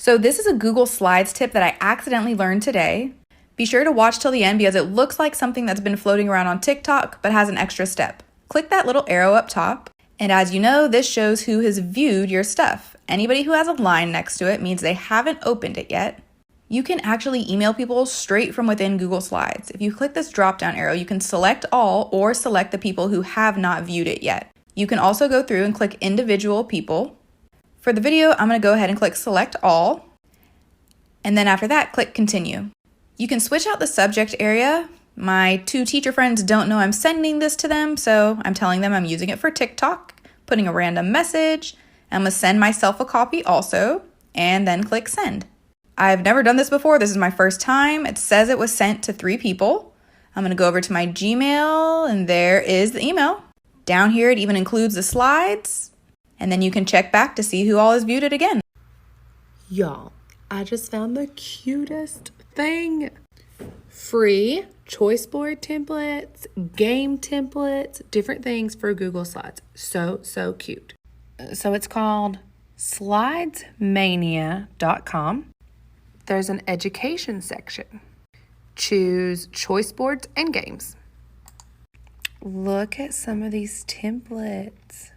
So this is a Google Slides tip that I accidentally learned today. Be sure to watch till the end because it looks like something that's been floating around on TikTok but has an extra step. Click that little arrow up top, and as you know, this shows who has viewed your stuff. Anybody who has a line next to it means they haven't opened it yet. You can actually email people straight from within Google Slides. If you click this drop-down arrow, you can select all or select the people who have not viewed it yet. You can also go through and click individual people. For the video, I'm going to go ahead and click select all, and then after that, click continue. You can switch out the subject area. My 2 teacher friends don't know I'm sending this to them, so I'm telling them I'm using it for TikTok, putting a random message. I'm going to send myself a copy also, and then click send. I've never done this before. This is my first time. It says it was sent to 3 people. I'm going to go over to my Gmail, and there is the email. Down here, it even includes the slides, and then you can check back to see who all has viewed it again. Y'all, I just found the cutest thing. Free choice board templates, game templates, different things for Google Slides. So cute. So it's called slidesmania.com. There's an education section. Choose choice boards and games. Look at some of these templates.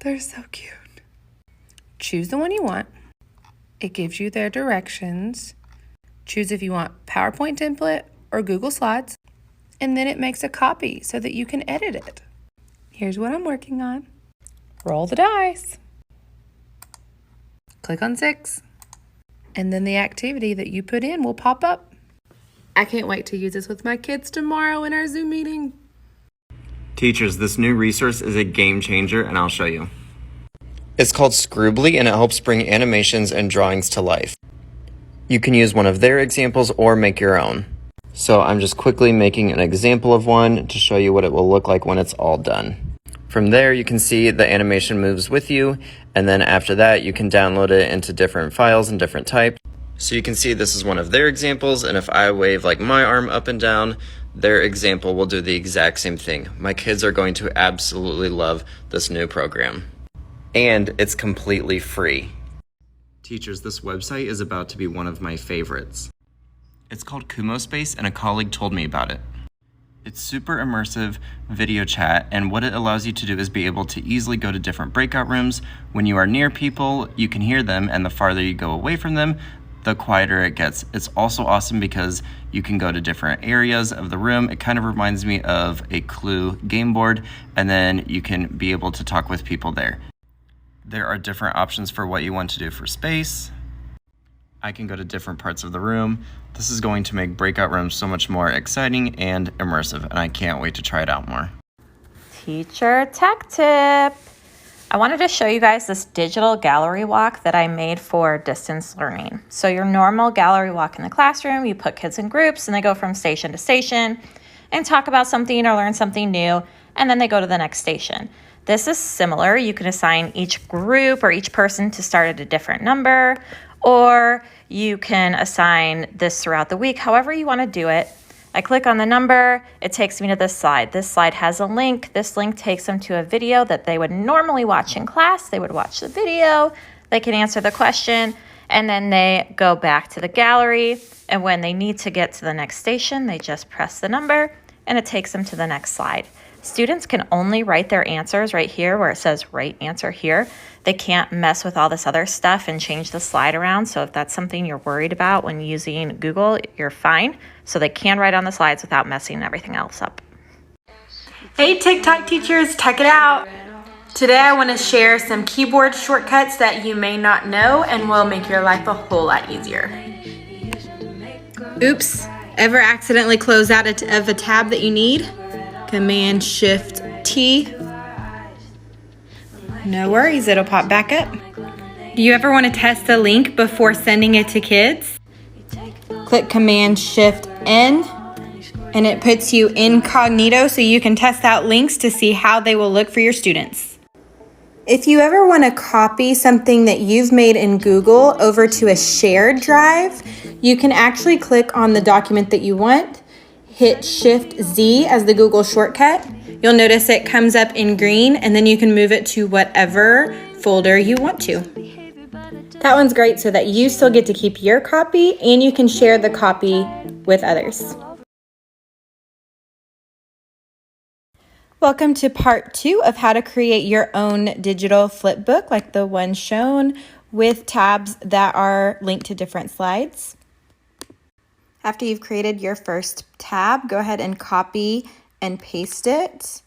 They're so cute. Choose the one you want. It gives you their directions. Choose if you want PowerPoint template or Google Slides, and then it makes a copy so that you can edit it. Here's what I'm working on. Roll the dice. Click on 6, and then the activity that you put in will pop up. I can't wait to use this with my kids tomorrow in our Zoom meeting. Teachers, this new resource is a game changer, and I'll show you. It's called Scroobly, and it helps bring animations and drawings to life. You can use one of their examples or make your own. So I'm just quickly making an example of one to show you what it will look like when it's all done. From there, you can see the animation moves with you, and then after that, you can download it into different files and different types. So you can see this is one of their examples, and if I wave like my arm up and down, their example will do the exact same thing. My kids are going to absolutely love this new program. And it's completely free. Teachers, this website is about to be one of my favorites. It's called KumoSpace, and a colleague told me about it. It's super immersive video chat, and what it allows you to do is be able to easily go to different breakout rooms. When you are near people, you can hear them, and the farther you go away from them, the quieter it gets. It's also awesome because you can go to different areas of the room. It kind of reminds me of a Clue game board, and then you can be able to talk with people there. There are different options for what you want to do for space. I can go to different parts of the room. This is going to make breakout rooms so much more exciting and immersive, and I can't wait to try it out more. Teacher tech tip. I wanted to show you guys this digital gallery walk that I made for distance learning. So your normal gallery walk in the classroom, you put kids in groups and they go from station to station and talk about something or learn something new, and then they go to the next station. This is similar. You can assign each group or each person to start at a different number, or you can assign this throughout the week, however you want to do it. I click on the number, it takes me to this slide. This slide has a link. This link takes them to a video that they would normally watch in class. They would watch the video, they can answer the question, and then they go back to the gallery. And when they need to get to the next station, they just press the number and it takes them to the next slide. Students can only write their answers right here where it says right answer here. They can't mess with all this other stuff and change the slide around. So if that's something you're worried about when using Google, you're fine. So they can write on the slides without messing everything else up. Hey TikTok teachers, check it out. Today I want to share some keyboard shortcuts that you may not know and will make your life a whole lot easier. Oops, ever accidentally close out of a tab that you need? Command-Shift-T. No worries, it'll pop back up. Do you ever want to test a link before sending it to kids? Click Command-Shift-N and it puts you incognito so you can test out links to see how they will look for your students. If you ever want to copy something that you've made in Google over to a shared drive, you can actually click on the document that you want, hit Shift-Z as the Google shortcut. You'll notice it comes up in green, and then you can move it to whatever folder you want to. That one's great so that you still get to keep your copy and you can share the copy with others. Welcome to part 2 of how to create your own digital flip book like the one shown with tabs that are linked to different slides. After you've created your first tab, go ahead and copy and paste it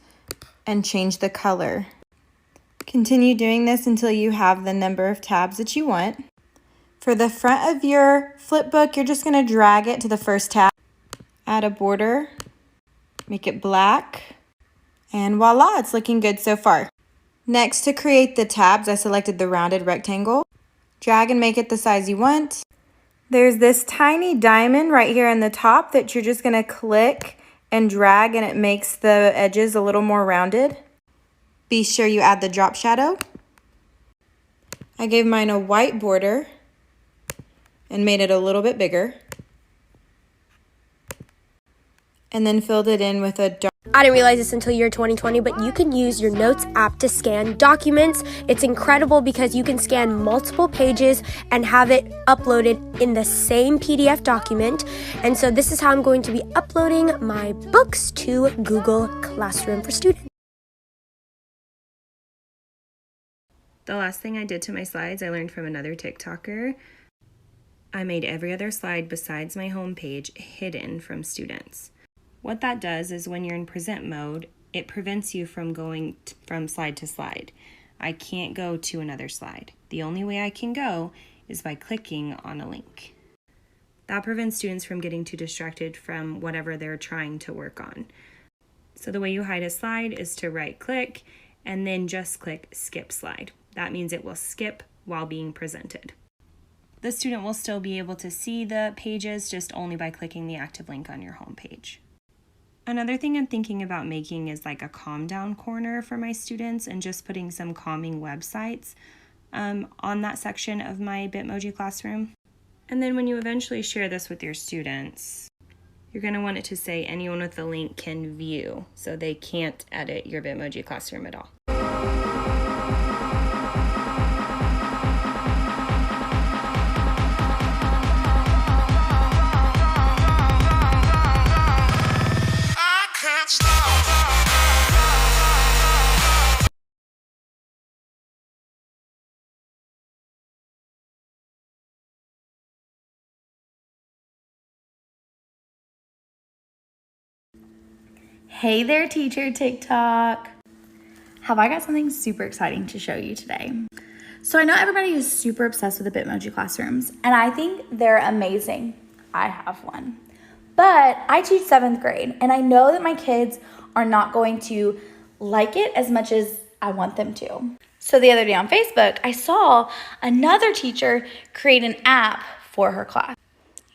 and change the color. Continue doing this until you have the number of tabs that you want. For the front of your flip book, you're just going to drag it to the first tab, add a border, make it black, and voila, it's looking good so far. Next, to create the tabs, I selected the rounded rectangle. Drag and make it the size you want. There's this tiny diamond right here in the top that you're just going to click and drag, and it makes the edges a little more rounded. Be sure you add the drop shadow. I gave mine a white border and made it a little bit bigger. And then filled it in with a dark. I didn't realize this until year 2020, but you can use your Notes app to scan documents. It's incredible because you can scan multiple pages and have it uploaded in the same PDF document. And so this is how I'm going to be uploading my books to Google Classroom for Students. The last thing I did to my slides, I learned from another TikToker. I made every other slide besides my home page hidden from students. What that does is when you're in present mode, it prevents you from going from slide to slide. I can't go to another slide. The only way I can go is by clicking on a link. That prevents students from getting too distracted from whatever they're trying to work on. So the way you hide a slide is to right click and then just click skip slide. That means it will skip while being presented. The student will still be able to see the pages just only by clicking the active link on your home page. Another thing I'm thinking about making is like a calm down corner for my students and just putting some calming websites on that section of my Bitmoji classroom. And then when you eventually share this with your students, you're going to want it to say anyone with the link can view, so they can't edit your Bitmoji classroom at all. Hey there, teacher TikTok. Have I got something super exciting to show you today? So I know everybody is super obsessed with the Bitmoji classrooms, and I think they're amazing. I have one. But I teach 7th grade, and I know that my kids are not going to like it as much as I want them to. So the other day on Facebook, I saw another teacher create an app for her class.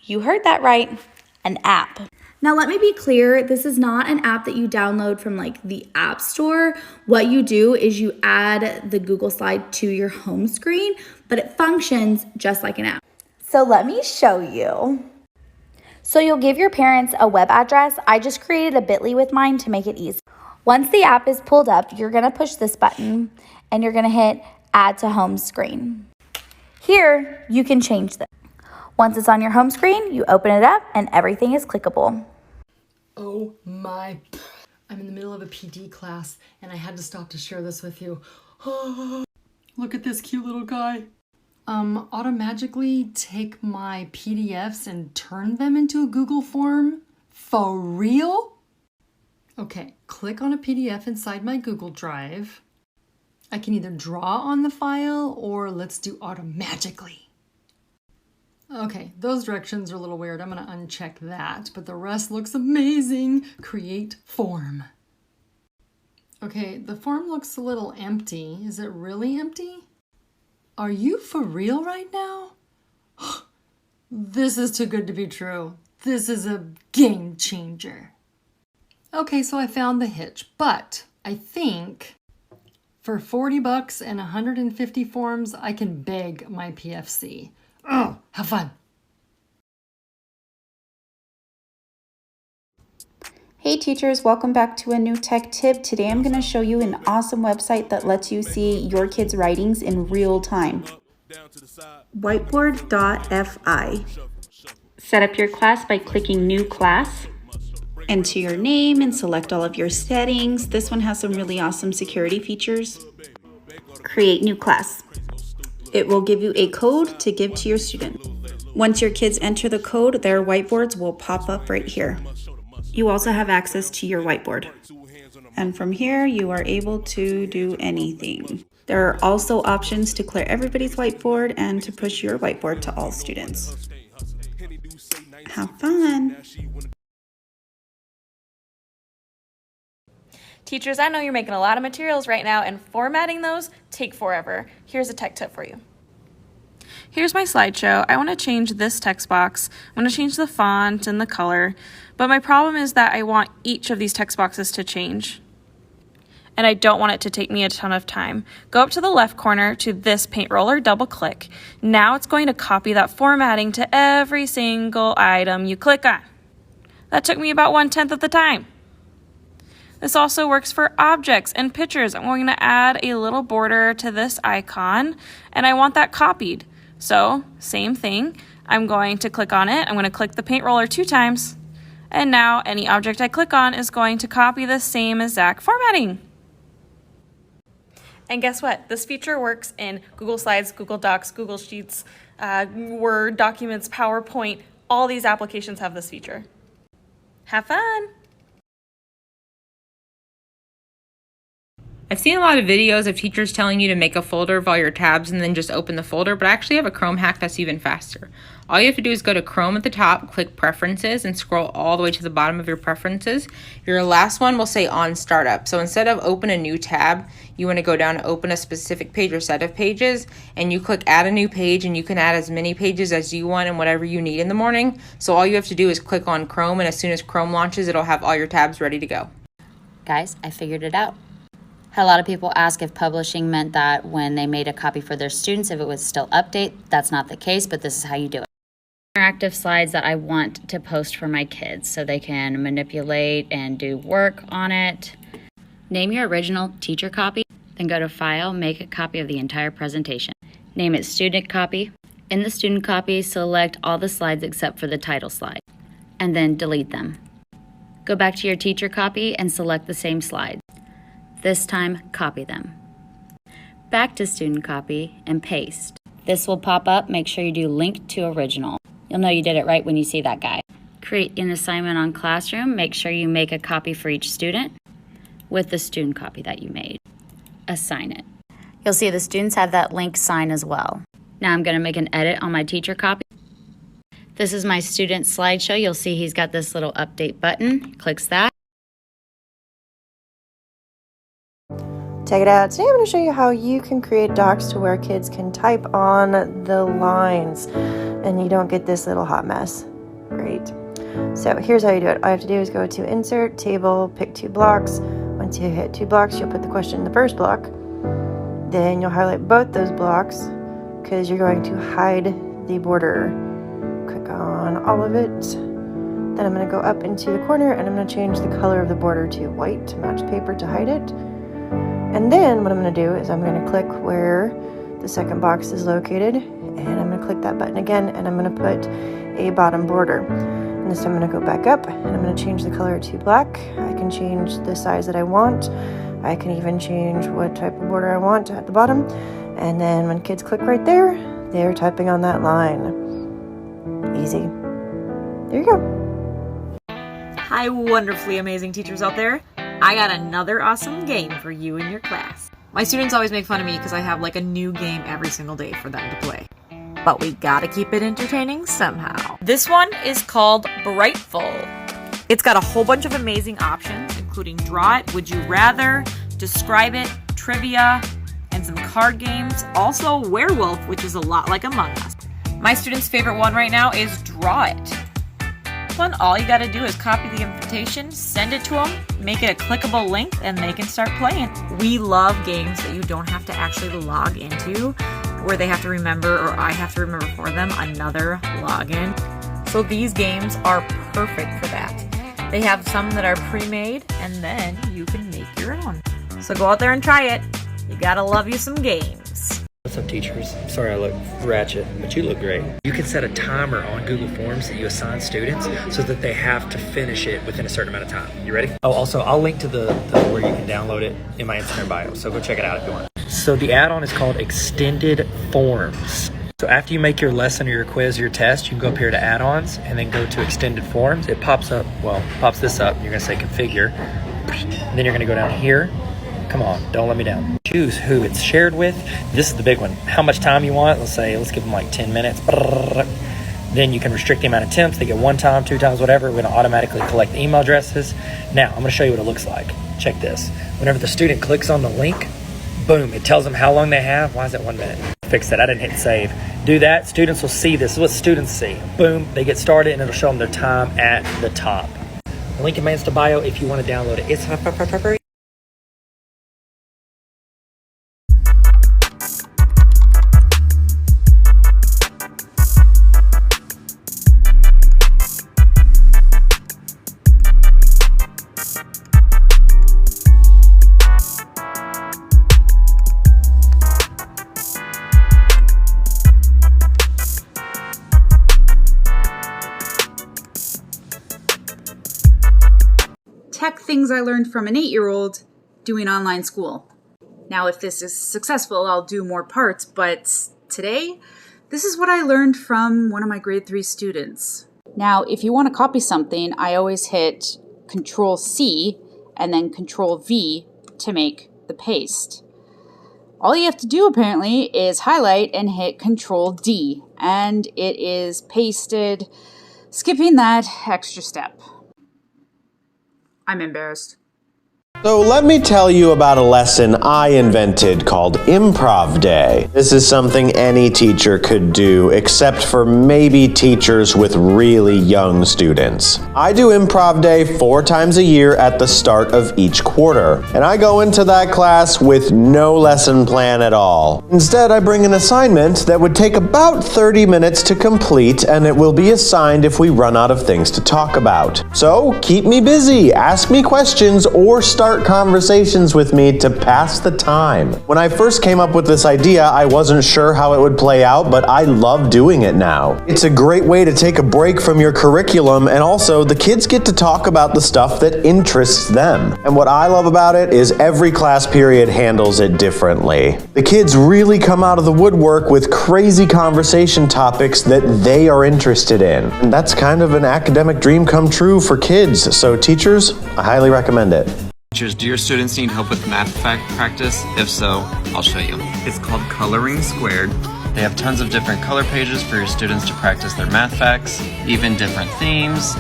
You heard that right, an app. Now, let me be clear, this is not an app that you download from like the App Store. What you do is you add the Google slide to your home screen, but it functions just like an app. So let me show you. So you'll give your parents a web address. I just created a bit.ly with mine to make it easy. Once the app is pulled up, you're gonna push this button and you're gonna hit add to home screen. Here, you can change this. Once it's on your home screen, you open it up and everything is clickable. Oh my, I'm in the middle of a PD class and I had to stop to share this with you. Look at this cute little guy. Automagically take my PDFs and turn them into a Google form? For real? Okay, click on a PDF inside my Google Drive. I can either draw on the file or let's do automagically. Okay, those directions are a little weird. I'm gonna uncheck that, but the rest looks amazing. Create form. Okay, the form looks a little empty. Is it really empty? Are you for real right now? This is too good to be true. This is a game changer. Okay, so I found the hitch, but I think for $40 and 150 forms, I can beg my PFC. Oh, have fun. Hey Hey teachers, welcome back to a new tech tip. Today I'm going to show you an awesome website that lets you see your kids' writings in real time. Whiteboard.fi. Set up your class by clicking New Class. Enter your name and select all of your settings. This one has some really awesome security features. Create new class. It will give you a code to give to your student. Once your kids enter the code, their whiteboards will pop up right here. You also have access to your whiteboard. And from here, you are able to do anything. There are also options to clear everybody's whiteboard and to push your whiteboard to all students. Have fun! Teachers, I know you're making a lot of materials right now, and formatting those take forever. Here's a tech tip for you. Here's my slideshow. I want to change this text box. I want to change the font and the color, but my problem is that I want each of these text boxes to change, and I don't want it to take me a ton of time. Go up to the left corner to this paint roller, double click. Now it's going to copy that formatting to every single item you click on. That took me about 1/10 of the time. This also works for objects and pictures. I'm going to add a little border to this icon, and I want that copied. So, same thing. I'm going to click on it. I'm going to click the paint roller 2 times. And now any object I click on is going to copy the same exact formatting. And guess what? This feature works in Google Slides, Google Docs, Google Sheets, Word documents, PowerPoint. All these applications have this feature. Have fun! I've seen a lot of videos of teachers telling you to make a folder of all your tabs and then just open the folder, but I actually have a Chrome hack that's even faster. All you have to do is go to Chrome at the top, click Preferences, and scroll all the way to the bottom of your preferences. Your last one will say On Startup. So instead of open a new tab, you want to go down and open a specific page or set of pages, and you click Add a New Page, and you can add as many pages as you want and whatever you need in the morning. So all you have to do is click on Chrome, and as soon as Chrome launches, it'll have all your tabs ready to go. Guys, I figured it out. Had a lot of people ask if publishing meant that when they made a copy for their students, if it would still update. That's not the case, but this is how you do it. Interactive slides that I want to post for my kids so they can manipulate and do work on it. Name your original teacher copy, then go to File, make a copy of the entire presentation. Name it Student Copy. In the student copy, select all the slides except for the title slide, and then delete them. Go back to your teacher copy and select the same slides. This time, copy them. Back to student copy and paste. This will pop up. Make sure you do link to original. You'll know you did it right when you see that guy. Create an assignment on Classroom. Make sure you make a copy for each student with the student copy that you made. Assign it. You'll see the students have that link sign as well. Now I'm going to make an edit on my teacher copy. This is my student slideshow. You'll see he's got this little update button. Clicks that. Check it out. Today I'm going to show you how you can create docs to where kids can type on the lines and you don't get this little hot mess. Great. So here's how you do it. All you have to do is go to Insert, Table, pick 2 blocks. Once you hit 2 blocks, you'll put the question in the first block. Then you'll highlight both those blocks because you're going to hide the border. Click on all of it. Then I'm going to go up into the corner and I'm going to change the color of the border to white to match paper to hide it. And then what I'm going to do is I'm going to click where the second box is located, and I'm going to click that button again, and I'm going to put a bottom border. And this time I'm going to go back up, and I'm going to change the color to black. I can change the size that I want. I can even change what type of border I want at the bottom. And then when kids click right there, they're typing on that line. Easy. There you go. Hi, wonderfully amazing teachers out there. I got another awesome game for you and your class. My students always make fun of me because I have like a new game every single day for them to play. But we gotta keep it entertaining somehow. This one is called Brightful. It's got a whole bunch of amazing options, including Draw It, Would You Rather, Describe It, Trivia, and some card games. Also Werewolf, which is a lot like Among Us. My student's favorite one right now is Draw It. All you gotta do is copy the invitation, send it to them, make it a clickable link, and they can start playing. We love games that you don't have to actually log into, where they have to remember, or I have to remember for them, another login. So these games are perfect for that. They have some that are pre-made, and then you can make your own. So go out there and try it. You gotta love you some games. What's up, teachers? Sorry I look ratchet, but you look great. You can set a timer on Google Forms that you assign students so that they have to finish it within a certain amount of time. You ready? Oh, also, I'll link to the where you can download it in my Instagram bio, so go check it out if you want. So the add-on is called Extended Forms. So after you make your lesson or your quiz or your test, you can go up here to add-ons and then go to Extended Forms. It pops up, pops this up. You're gonna say configure. And then you're gonna go down here. Come on, don't let me down. Choose who it's shared with. This is the big one. How much time you want. Let's give them like 10 minutes. Then you can restrict the amount of attempts. They get 1 time, 2 times, whatever. We're gonna automatically collect the email addresses. Now, I'm gonna show you what it looks like. Check this. Whenever the student clicks on the link, boom, it tells them how long they have. Why is it 1 minute? Fix that, I didn't hit save. Do that, students will see this. This is what students see. Boom, they get started and it'll show them their time at the top. Link in my Insta bio if you wanna download it. It's free. Tech things I learned from an 8-year-old doing online school. Now, if this is successful, I'll do more parts, but today, this is what I learned from one of my grade 3 students. Now, if you want to copy something, I always hit Control-C and then Control-V to make the paste. All you have to do, apparently, is highlight and hit Control-D, and it is pasted, skipping that extra step. I'm embarrassed. So let me tell you about a lesson I invented called Improv Day. This is something any teacher could do, except for maybe teachers with really young students. I do Improv Day 4 times a year at the start of each quarter, and I go into that class with no lesson plan at all. Instead, I bring an assignment that would take about 30 minutes to complete, and it will be assigned if we run out of things to talk about. So keep me busy, ask me questions, or start conversations with me to pass the time. When I first came up with this idea, I wasn't sure how it would play out, but I love doing it now. It's a great way to take a break from your curriculum, and also the kids get to talk about the stuff that interests them. And what I love about it is every class period handles it differently. The kids really come out of the woodwork with crazy conversation topics that they are interested in. And that's kind of an academic dream come true for kids. So teachers, I highly recommend it. Teachers, do your students need help with math fact practice? If so, I'll show you. It's called Coloring Squared. They have tons of different color pages for your students to practice their math facts, even different themes.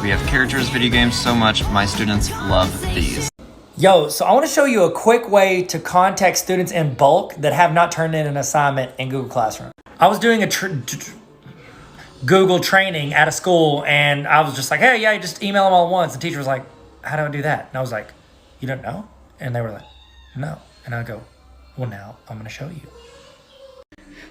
We have characters, video games, so much. My students love these. Yo, so I want to show you a quick way to contact students in bulk that have not turned in an assignment in Google Classroom. I was doing a Google training at a school, and I was just like, hey, yeah, just email them all at once. The teacher was like, how do I do that? And I was like, you don't know? And they were like, no. And I go, well, now I'm going to show you.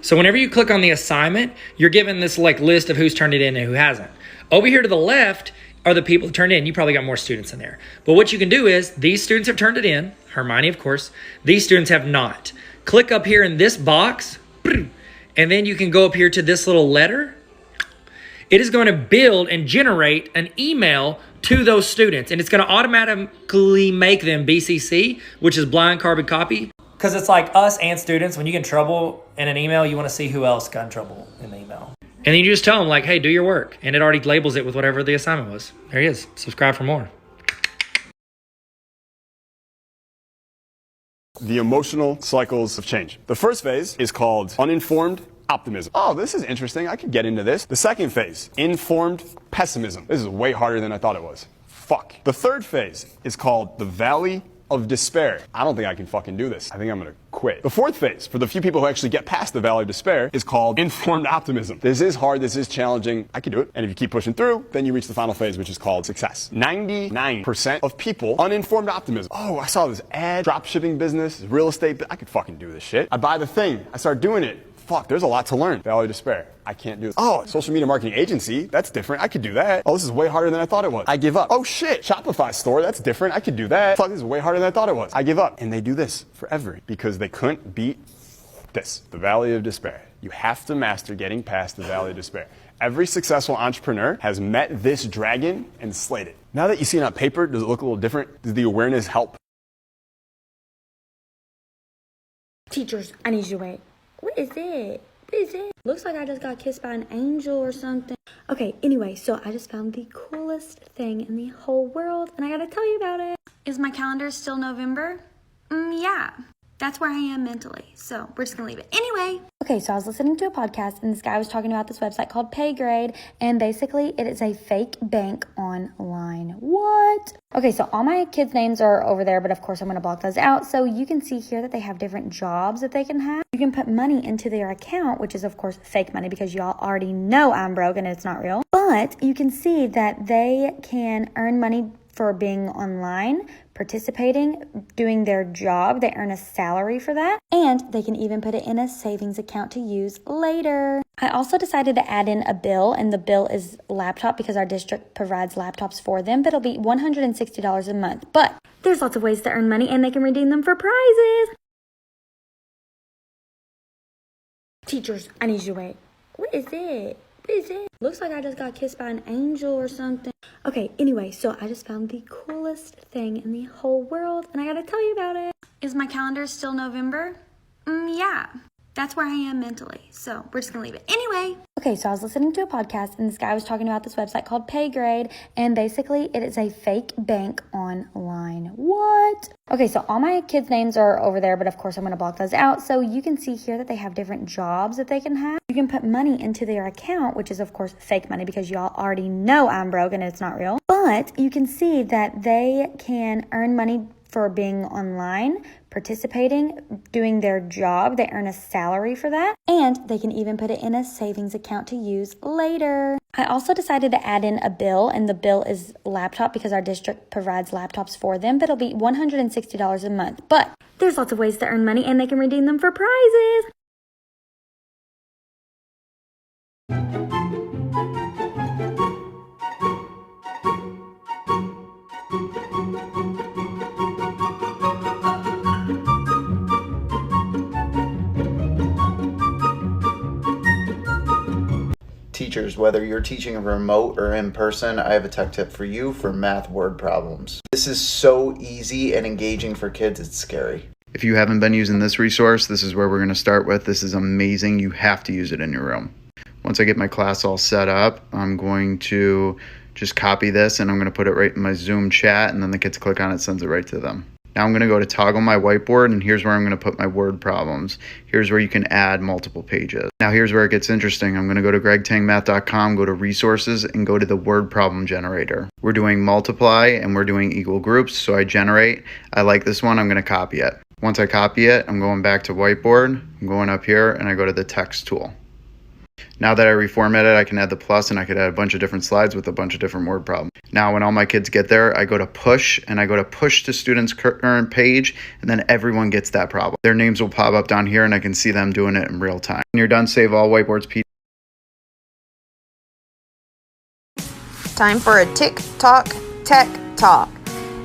So whenever you click on the assignment, you're given this like list of who's turned it in and who hasn't. Over here to the left are the people who turned in. You probably got more students in there. But what you can do is these students have turned it in. Hermione, of course. These students have not. Click up here in this box, and then you can go up here to this little letter. It is going to build and generate an email to those students, and it's going to automatically make them BCC, which is blind carbon copy. Because it's like us and students, when you get in trouble in an email, you want to see who else got in trouble in the email. And then you just tell them like, hey, do your work. And it already labels it with whatever the assignment was. There he is. Subscribe for more. The emotional cycles of change. The first phase is called uninformed optimism. Oh, this is interesting. I could get into this. The second phase, informed pessimism. This is way harder than I thought it was. Fuck. The third phase is called the valley of despair. I don't think I can fucking do this. I think I'm gonna quit. The fourth phase, for the few people who actually get past the valley of despair, is called informed optimism. This is hard, this is challenging. I can do it. And if you keep pushing through, then you reach the final phase, which is called success. 99% of people, uninformed optimism. Oh, I saw this ad, drop shipping business, real estate, I could fucking do this shit. I buy the thing, I start doing it. fuck, there's a lot to learn. Valley of Despair. I can't do this. Oh, social media marketing agency. That's different. I could do that. Oh, this is way harder than I thought it was. I give up. Oh shit, Shopify store. That's different. I could do that. Fuck, this is way harder than I thought it was. I give up. And they do this forever because they couldn't beat this, the Valley of Despair. You have to master getting past the Valley of Despair. Every successful entrepreneur has met this dragon and slayed it. Now that you see it on paper, does it look a little different? Does the awareness help? Teachers, I need you to wait. What is it? What is it? Looks like I just got kissed by an angel or something. Okay, anyway, so I just found the coolest thing in the whole world, and I gotta tell you about it. Is my calendar still November? Yeah. That's where I am mentally, so we're just gonna leave it. Anyway. Okay, so I was listening to a podcast, and this guy was talking about this website called PayGrade, and basically it is a fake bank online. What? Okay, so all my kids' names are over there, but of course I'm gonna block those out. So you can see here that they have different jobs that they can have. You can put money into their account, which is of course fake money because y'all already know I'm broke and it's not real. But you can see that they can earn money for being online, participating, doing their job. They earn a salary for that, and they can even put it in a savings account to use later. I also decided to add in a bill, and the bill is laptop because our district provides laptops for them, but it'll be $160 a month. But there's lots of ways to earn money, and they can redeem them for prizes. Teachers, I need you to wait. What is it? What is it? Looks like I just got kissed by an angel or something. Okay, anyway, so I just found the coolest thing in the whole world, and I gotta tell you about it. Is my calendar still November? Yeah. That's where I am mentally, so we're just gonna leave it. Anyway. Okay, so I was listening to a podcast, and this guy was talking about this website called PayGrade, and basically it is a fake bank online. What? Okay, so all my kids' names are over there, but of course I'm gonna block those out. So you can see here that they have different jobs that they can have. You can put money into their account, which is of course fake money because y'all already know I'm broke and it's not real. But you can see that they can earn money for being online, participating, doing their job. They earn a salary for that, and they can even put it in a savings account to use later. I also decided to add in a bill, and the bill is laptop because our district provides laptops for them, but it'll be $160 a month. But there's lots of ways to earn money, and they can redeem them for prizes. Teachers, whether you're teaching remote or in person, I have a tech tip for you for math word problems. This is so easy and engaging for kids, it's scary. If you haven't been using this resource, this is where we're going to start with. This is amazing. You have to use it in your room. Once I get my class all set up, I'm going to just copy this and I'm going to put it right in my Zoom chat, and then the kids click on it, sends it right to them. Now I'm going to go to toggle my whiteboard, and here's where I'm going to put my word problems. Here's where you can add multiple pages. Now here's where it gets interesting. I'm going to go to gregtangmath.com, go to resources, and go to the word problem generator. We're doing multiply and we're doing equal groups, so I generate. I like this one, I'm going to copy it. Once I copy it, I'm going back to whiteboard, I'm going up here, and I go to the text tool. Now that I reformat it, I can add the plus, and I could add a bunch of different slides with a bunch of different word problems. Now when all my kids get there, I go to push, and I go to push to students' current page, and then everyone gets that problem. Their names will pop up down here, and I can see them doing it in real time. When you're done, save all whiteboards PDF. Time for a tick-tock tech talk.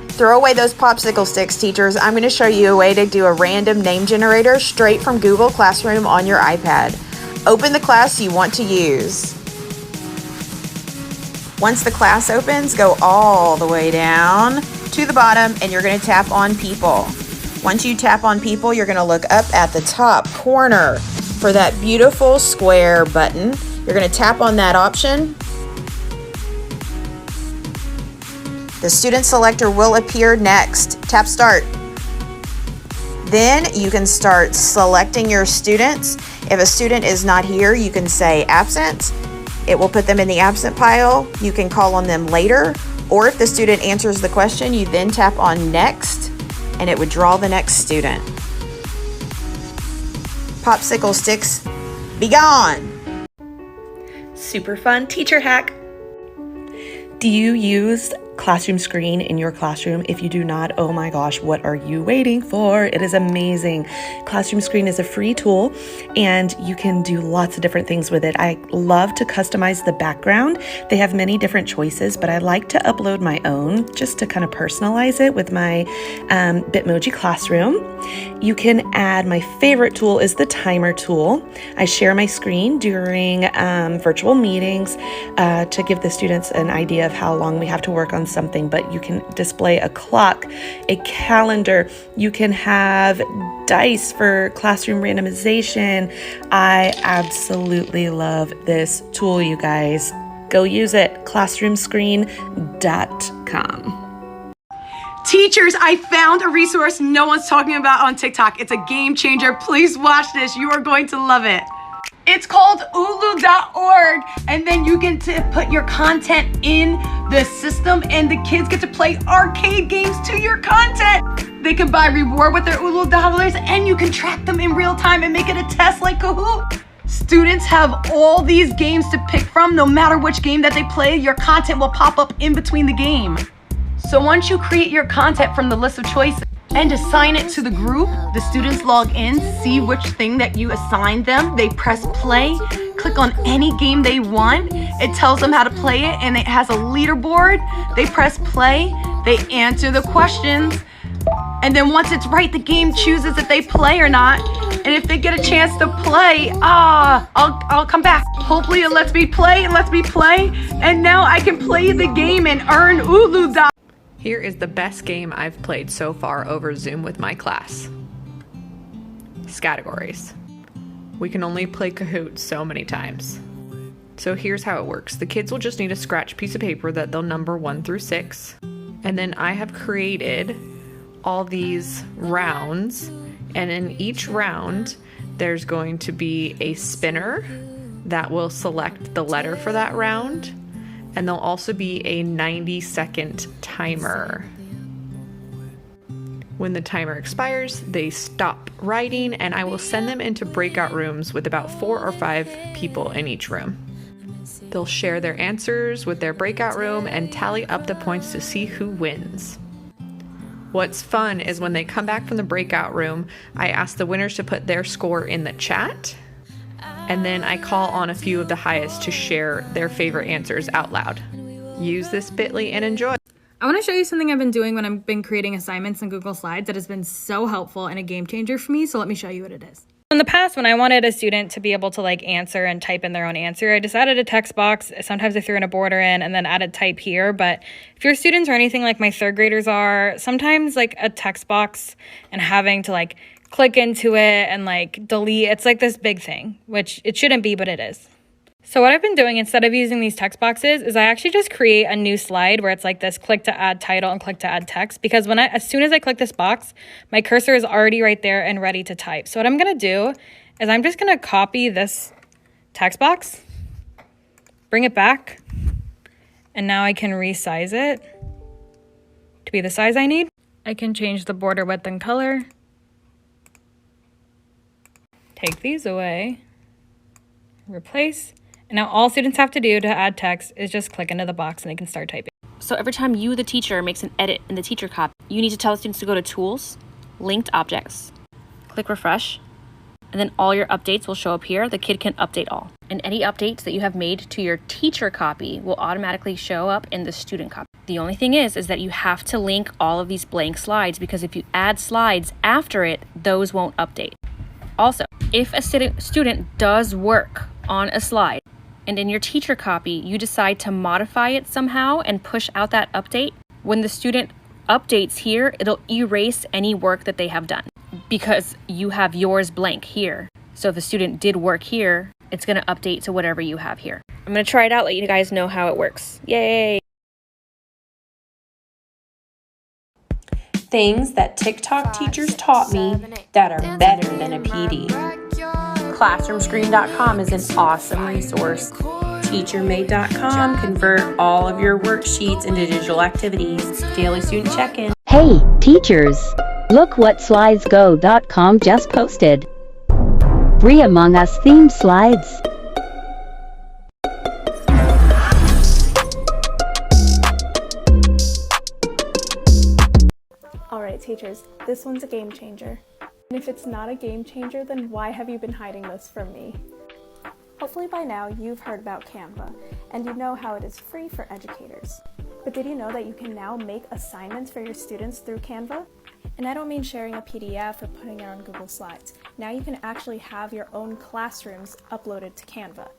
Throw away those popsicle sticks, teachers. I'm going to show you a way to do a random name generator straight from Google Classroom on your iPad. Open the class you want to use. Once the class opens, go all the way down to the bottom, and you're going to tap on people. Once you tap on people, you're going to look up at the top corner for that beautiful square button. You're going to tap on that option. The student selector will appear next. Tap start. Then you can start selecting your students. If a student is not here, you can say absent. It will put them in the absent pile. You can call on them later. Or if the student answers the question, you then tap on next, and it would draw the next student. Popsicle sticks, be gone. Super fun teacher hack. Do you use Classroom Screen in your classroom. If you do not, oh my gosh, what are you waiting for? It is amazing. Classroom Screen is a free tool and you can do lots of different things with it. I love to customize the background. They have many different choices, but I like to upload my own just to kind of personalize it with my Bitmoji Classroom. You can add, my favorite tool is the timer tool. I share my screen during virtual meetings to give the students an idea of how long we have to work on something, but you can display a clock, a calendar, you can have dice for classroom randomization. I absolutely love this tool, you guys. Go use it, classroomscreen.com. Teachers, I found a resource no one's talking about on TikTok. It's a game changer. Please watch this. You are going to love it. It's called ulu.org, and then you get to put your content in the system, and the kids get to play arcade games to your content. They can buy reward with their Ulu dollars, and you can track them in real time and make it a test like Kahoot. Students have all these games to pick from. No matter which game that they play, your content will pop up in between the game. So once you create your content from the list of choices and assign it to the group, the students log in, see which thing that you assigned them, they press play, click on any game they want, it tells them how to play it, and it has a leaderboard. They press play, they answer the questions, and then once it's right, the game chooses if they play or not. And if they get a chance to play, I'll come back. Hopefully it lets me play, and now I can play the game and earn Ulu dollars. Here is the best game I've played so far over Zoom with my class. Categories. We can only play Kahoot so many times. So here's how it works. The kids will just need a scratch piece of paper that they'll number 1 through 6. And then I have created all these rounds, and in each round there's going to be a spinner that will select the letter for that round. And there'll also be a 90-second timer. When the timer expires, they stop writing, and I will send them into breakout rooms with about 4 or 5 people in each room. They'll share their answers with their breakout room and tally up the points to see who wins. What's fun is when they come back from the breakout room, I ask the winners to put their score in the chat, and then I call on a few of the highest to share their favorite answers out loud. Use this Bitly and enjoy. I want to show you something I've been doing when I've been creating assignments in Google Slides that has been so helpful and a game changer for me, so let me show you what it is. In the past, when I wanted a student to be able to answer and type in their own answer, I just added a text box. Sometimes I threw in a border in and then added type here. But if your students are anything like my 3rd graders are, sometimes a text box and having to click into it and delete, it's this big thing, which it shouldn't be, but it is. So what I've been doing instead of using these text boxes is I actually just create a new slide where it's this click to add title and click to add text, because as soon as I click this box, my cursor is already right there and ready to type. So what I'm going to do is I'm just going to copy this text box, bring it back, and now I can resize it to be the size I need. I can change the border width and color. Take these away, replace, and now all students have to do to add text is just click into the box and they can start typing. So every time you, the teacher, makes an edit in the teacher copy, you need to tell the students to go to Tools, Linked Objects, click Refresh, and then all your updates will show up here. The kid can update all. And any updates that you have made to your teacher copy will automatically show up in the student copy. The only thing is that you have to link all of these blank slides, because if you add slides after it, those won't update. Also, if a student does work on a slide and in your teacher copy you decide to modify it somehow and push out that update, when the student updates here, it'll erase any work that they have done because you have yours blank here. So if a student did work here, it's going to update to whatever you have here. I'm going to try it out, let you guys know how it works. Yay! Things that TikTok teachers taught me that are better than a PD. ClassroomScreen.com is an awesome resource. TeacherMade.com, convert all of your worksheets into digital activities. Daily student check-in. Hey, teachers! Look what SlidesGo.com just posted. Free Among Us themed slides. Alright teachers, this one's a game changer. And if it's not a game changer, then why have you been hiding this from me? Hopefully by now you've heard about Canva, and you know how it is free for educators. But did you know that you can now make assignments for your students through Canva? And I don't mean sharing a PDF or putting it on Google Slides. Now you can actually have your own classrooms uploaded to Canva.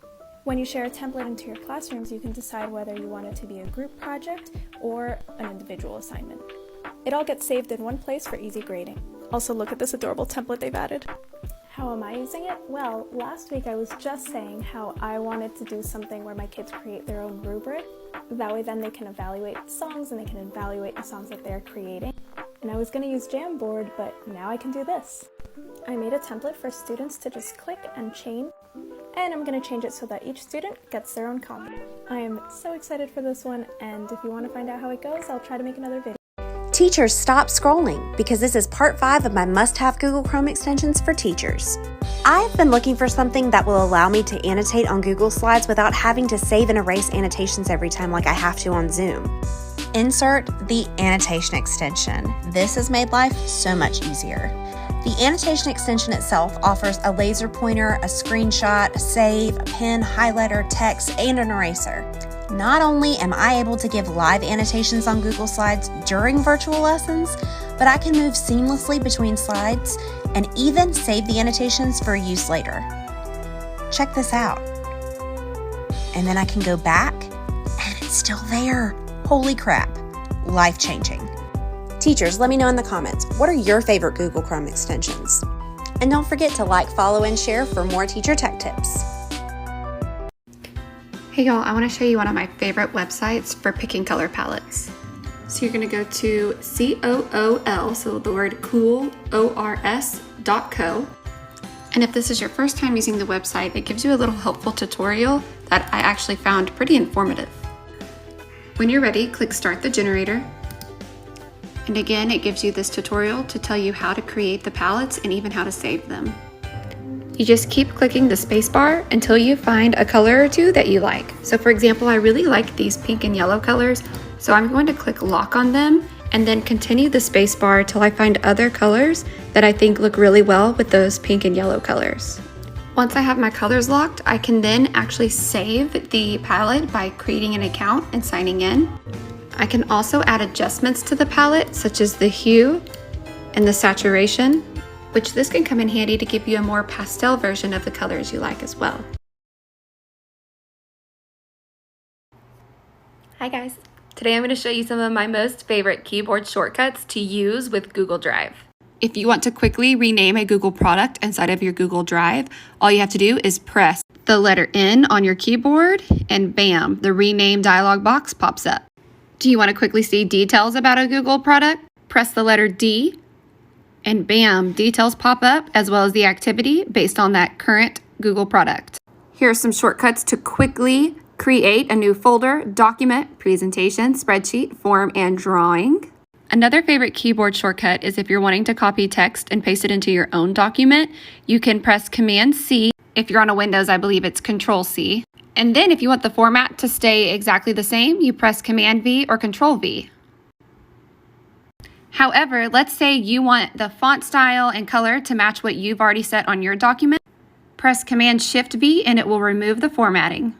When you share a template into your classrooms, you can decide whether you want it to be a group project or an individual assignment. It all gets saved in one place for easy grading. Also, look at this adorable template they've added. How am I using it? Well, last week I was just saying how I wanted to do something where my kids create their own rubric. That way then they can evaluate the songs and they can evaluate the songs that they're creating. And I was going to use Jamboard, but now I can do this. I made a template for students to just click and chain, and I'm going to change it so that each student gets their own copy. I am so excited for this one, and if you want to find out how it goes, I'll try to make another video. Teachers, stop scrolling, because this is part 5 of my must-have Google Chrome extensions for teachers. I've been looking for something that will allow me to annotate on Google Slides without having to save and erase annotations every time like I have to on Zoom. Insert the annotation extension. This has made life so much easier. The annotation extension itself offers a laser pointer, a screenshot, a save, a pen, highlighter, text, and an eraser. Not only am I able to give live annotations on Google Slides during virtual lessons, but I can move seamlessly between slides and even save the annotations for use later. Check this out. And then I can go back and it's still there. Holy crap, life-changing. Teachers, let me know in the comments, what are your favorite Google Chrome extensions? And don't forget to like, follow, and share for more teacher tech tips. Hey y'all, I want to show you one of my favorite websites for picking color palettes. So you're going to go to COOL, so the word cool, ORS.co. And if this is your first time using the website, it gives you a little helpful tutorial that I actually found pretty informative. When you're ready, click Start the Generator. And again, it gives you this tutorial to tell you how to create the palettes and even how to save them. You just keep clicking the spacebar until you find a color or two that you like. So for example, I really like these pink and yellow colors, so I'm going to click lock on them and then continue the spacebar till I find other colors that I think look really well with those pink and yellow colors. Once I have my colors locked, I can then actually save the palette by creating an account and signing in. I can also add adjustments to the palette, such as the hue and the saturation, which this can come in handy to give you a more pastel version of the colors you like as well. Hi guys! Today I'm going to show you some of my most favorite keyboard shortcuts to use with Google Drive. If you want to quickly rename a Google product inside of your Google Drive, all you have to do is press the letter N on your keyboard and bam, the rename dialog box pops up. Do you want to quickly see details about a Google product? Press the letter D and bam, details pop up as well as the activity based on that current Google product. Here are some shortcuts to quickly create a new folder, document, presentation, spreadsheet, form, and drawing. Another favorite keyboard shortcut is if you're wanting to copy text and paste it into your own document, you can press Command-C. If you're on a Windows, I believe it's Control-C. And then if you want the format to stay exactly the same, you press Command-V or Control-V. However, let's say you want the font style and color to match what you've already set on your document. Press Command-Shift-V and it will remove the formatting.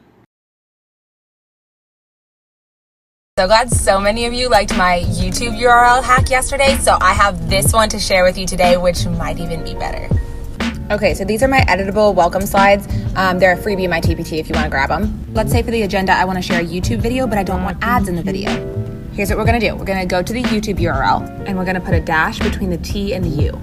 So glad so many of you liked my YouTube URL hack yesterday, so I have this one to share with you today, which might even be better. Okay, so these are my editable welcome slides. They're a freebie in my TPT if you want to grab them. Let's say for the agenda, I want to share a YouTube video, but I don't want ads in the video. Here's what we're going to do. We're going to go to the YouTube URL, and we're going to put a dash between the T and the U.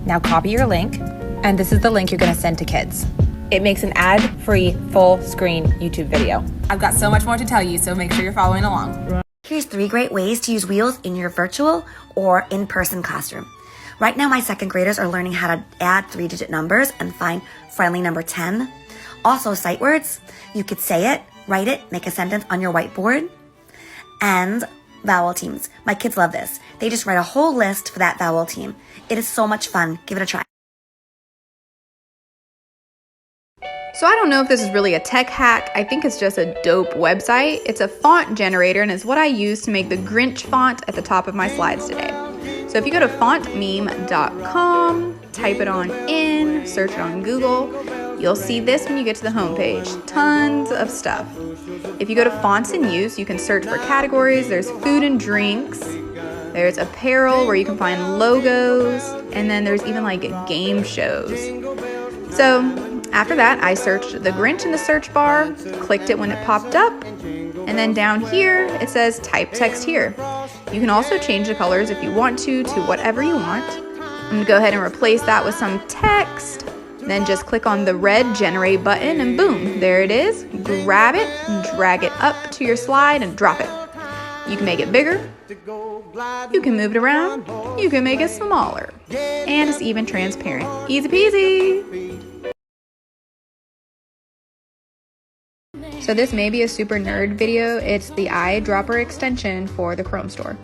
Now copy your link, and this is the link you're going to send to kids. It makes an ad-free, full-screen YouTube video. I've got so much more to tell you, so make sure you're following along. Here's 3 great ways to use wheels in your virtual or in-person classroom. Right now, my second graders are learning how to add 3-digit numbers and find friendly number 10. Also, sight words. You could say it, write it, make a sentence on your whiteboard. And vowel teams. My kids love this. They just write a whole list for that vowel team. It is so much fun. Give it a try. So I don't know if this is really a tech hack. I think it's just a dope website. It's a font generator and is what I use to make the Grinch font at the top of my slides today. So if you go to fontmeme.com, type it on in, search it on Google, you'll see this when you get to the homepage. Tons of stuff. If you go to fonts in use, you can search for categories. There's food and drinks. There's apparel where you can find logos. And then there's even like game shows. So after that, I searched The Grinch in the search bar, clicked it when it popped up. And then down here, it says type text here. You can also change the colors if you want to whatever you want. I'm gonna go ahead and replace that with some text. Then just click on the red generate button and boom, there it is. Grab it, drag it up to your slide and drop it. You can make it bigger, you can move it around, you can make it smaller, and it's even transparent. Easy peasy. So this may be a super nerd video. It's the eyedropper extension for the Chrome store.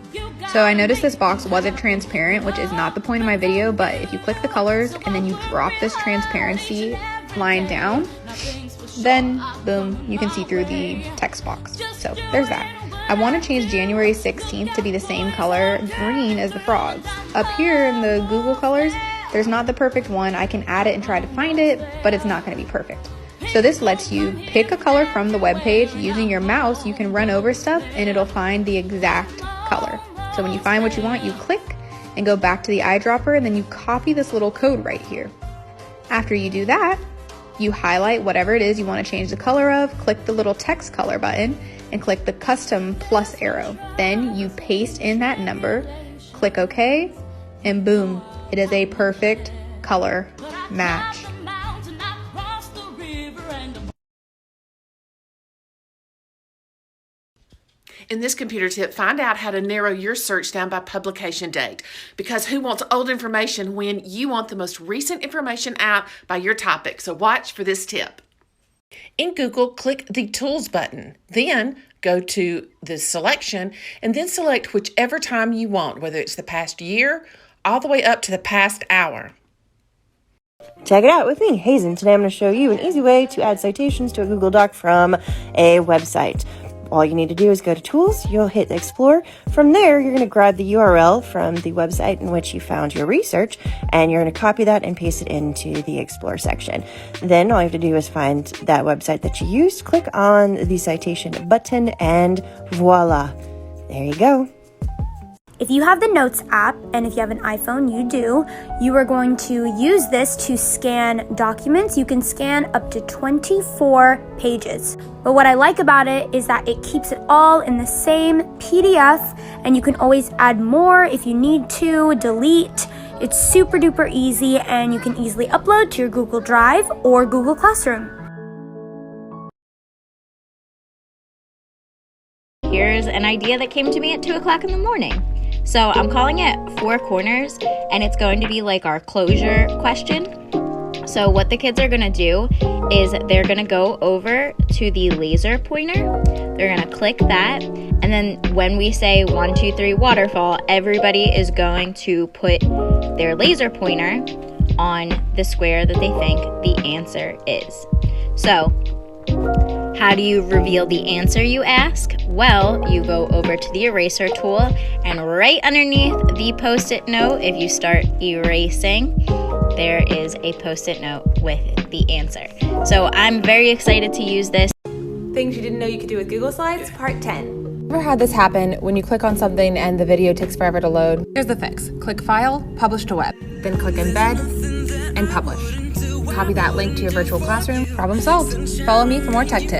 So I noticed this box wasn't transparent, which is not the point of my video, but if you click the colors and then you drop this transparency line down, then boom, you can see through the text box. So there's that. I want to change January 16th to be the same color, green, as the frogs. Up here in the Google colors, there's not the perfect one. I can add it and try to find it, but it's not going to be perfect. So this lets you pick a color from the web page. Using your mouse, you can run over stuff and it'll find the exact color. So when you find what you want, you click and go back to the eyedropper and then you copy this little code right here. After you do that, you highlight whatever it is you want to change the color of, click the little text color button and click the custom plus arrow. Then you paste in that number, click OK, and boom, it is a perfect color match. In this computer tip, find out how to narrow your search down by publication date. Because who wants old information when you want the most recent information out by your topic? So watch for this tip. In Google, click the Tools button. Then go to the selection and then select whichever time you want, whether it's the past year all the way up to the past hour. Check it out with me, Hazen. Today I'm going to show you an easy way to add citations to a Google Doc from a website. All you need to do is go to Tools, you'll hit Explore. From there, you're going to grab the URL from the website in which you found your research, and you're going to copy that and paste it into the Explore section. Then all you have to do is find that website that you used, click on the citation button, and voila, there you go. If you have the Notes app, and if you have an iPhone, you do, you are going to use this to scan documents. You can scan up to 24 pages. But what I like about it is that it keeps it all in the same PDF, and you can always add more if you need to, delete. It's super duper easy, and you can easily upload to your Google Drive or Google Classroom. Here's an idea that came to me at 2 o'clock in the morning. So I'm calling it Four Corners, and it's going to be like our closure question. So what the kids are gonna do is they're gonna go over to the laser pointer. They're gonna click that, and then when we say 1, 2, 3 waterfall, everybody is going to put their laser pointer on the square that they think the answer is. So how do you reveal the answer, you ask? Well, you go over to the eraser tool, and right underneath the post-it note, if you start erasing, there is a post-it note with the answer. So I'm very excited to use this. Things you didn't know you could do with Google Slides, part 10. Ever had this happen when you click on something and the video takes forever to load? Here's the fix. Click File, Publish to Web. Then click Embed and Publish. Copy that link to your virtual classroom. Problem solved. Follow me for more tech tips.